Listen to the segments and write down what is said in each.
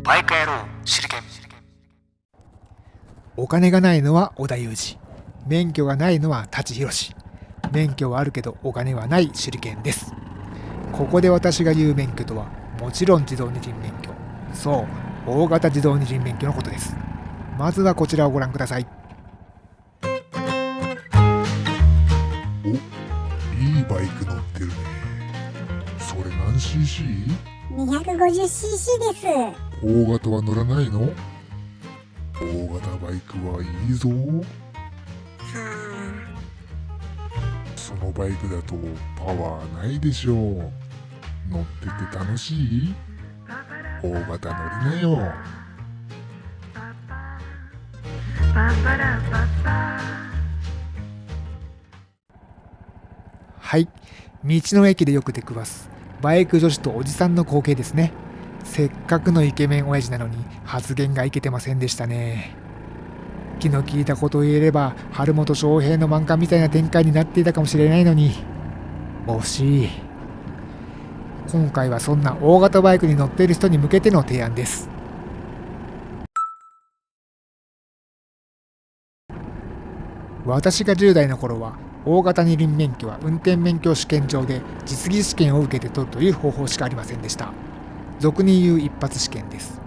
バイク野郎手裏剣。お金がないのは織田裕二、免許がないのは舘ひろし、免許はあるけどお金はない手裏剣です。ここで私が言う免許とはもちろん自動二輪免許、そう大型自動二輪免許のことです。まずはこちらをご覧ください。お、いいバイク乗ってるね。それ何 cc？ 250cc です。大型は乗らないの？大型バイクはいいぞ。はそのバイクだとパワーないでしょう。乗ってて楽しい？大型乗りなよ。はい、道の駅でよく出くわすバイク女子とおじさんの光景ですね。せっかくのイケメン親父なのに発言がいけてませんでしたね。気の利いたことを言えれば春元翔平の漫画みたいな展開になっていたかもしれないのに惜しい。今回はそんな大型バイクに乗っている人に向けての提案です。私が10代の頃は大型二輪免許は運転免許試験場で実技試験を受けて取るという方法しかありませんでした。俗に言う一発試験です。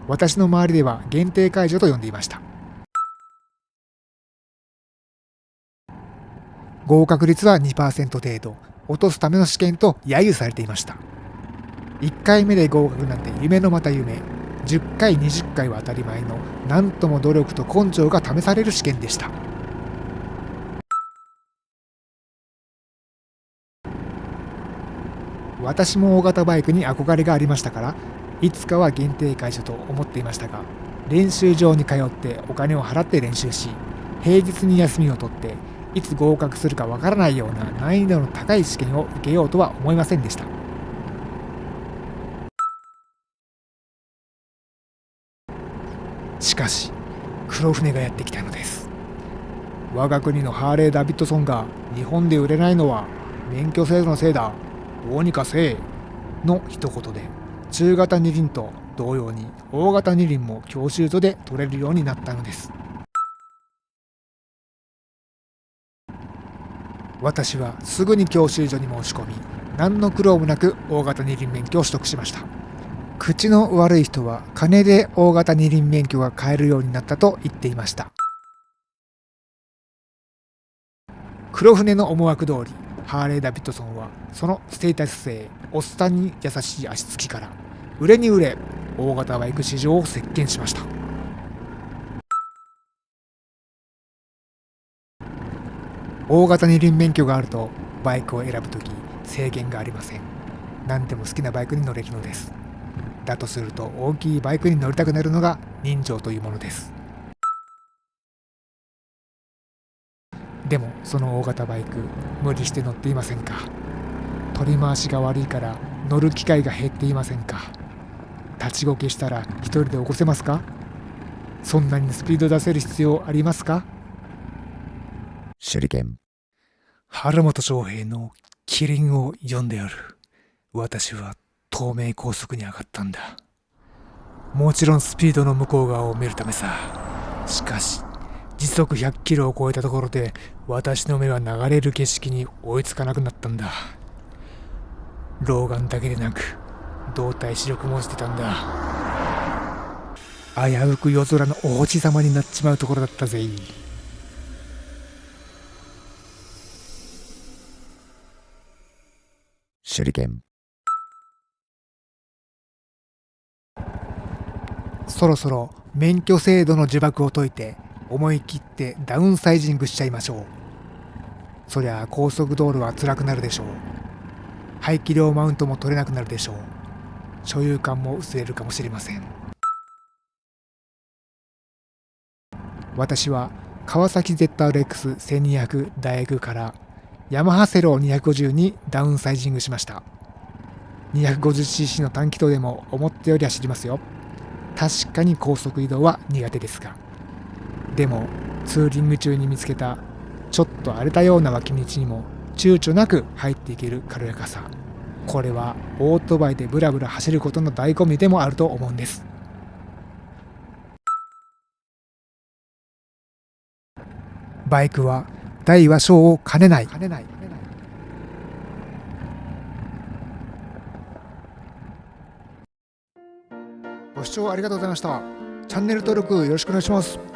私の周りでは限定解除と呼んでいました。合格率は 2% 程度、落とすための試験と揶揄されていました。1回目で合格なんて夢のまた夢、10回20回は当たり前のなんとも努力と根性が試される試験でした。私も大型バイクに憧れがありましたから、いつかは限定解除と思っていましたが、練習場に通ってお金を払って練習し、平日に休みを取っていつ合格するかわからないような難易度の高い試験を受けようとは思いませんでした。しかし黒船がやってきたのです。我が国のハーレー・ダビッドソンが日本で売れないのは免許制度のせいだ、どうにかせえの一言で、中型二輪と同様に大型二輪も教習所で取れるようになったのです。私はすぐに教習所に申し込み、何の苦労もなく大型二輪免許を取得しました。口の悪い人は金で大型二輪免許が買えるようになったと言っていました。黒船の思惑通り、ハーレー・ダビッドソンはそのステータス性、おっさんに優しい足つきから売れに売れ、大型バイク市場を席巻しました。大型二輪免許があるとバイクを選ぶとき制限がありません。何でも好きなバイクに乗れるのです。だとすると大きいバイクに乗りたくなるのが人情というものです。でもその大型バイク無理して乗っていませんか？取り回しが悪いから乗る機会が減っていませんか？立ちこけしたら一人で起こせますか？そんなにスピード出せる必要ありますか？手裏剣。春元翔平のキリンを読んでやる。私は東名高速に上がったんだ。もちろんスピードの向こう側を見るためさ。しかし時速100キロを超えたところで私の目は流れる景色に追いつかなくなったんだ。老眼だけでなく動体視力もしてたんだ。危うく夜空の王子様になっちまうところだったぜ。手裏剣。そろそろ免許制度の呪縛を解いて思い切ってダウンサイジングしちゃいましょう。そりゃあ高速道路は辛くなるでしょう。排気量マウントも取れなくなるでしょう。所有感も薄れるかもしれません。私は川崎 ZRX1200 ダイエグからヤマハセロー250にダウンサイジングしました。 250cc の短気筒でも思ったより走りますよ。確かに高速移動は苦手ですが、でもツーリング中に見つけたちょっと荒れたような脇道にも躊躇なく入っていける軽やかさ、これはオートバイでブラブラ走ることの醍醐味でもあると思うんです。バイクは大は小を兼ねない。ご視聴ありがとうございました。チャンネル登録よろしくお願いします。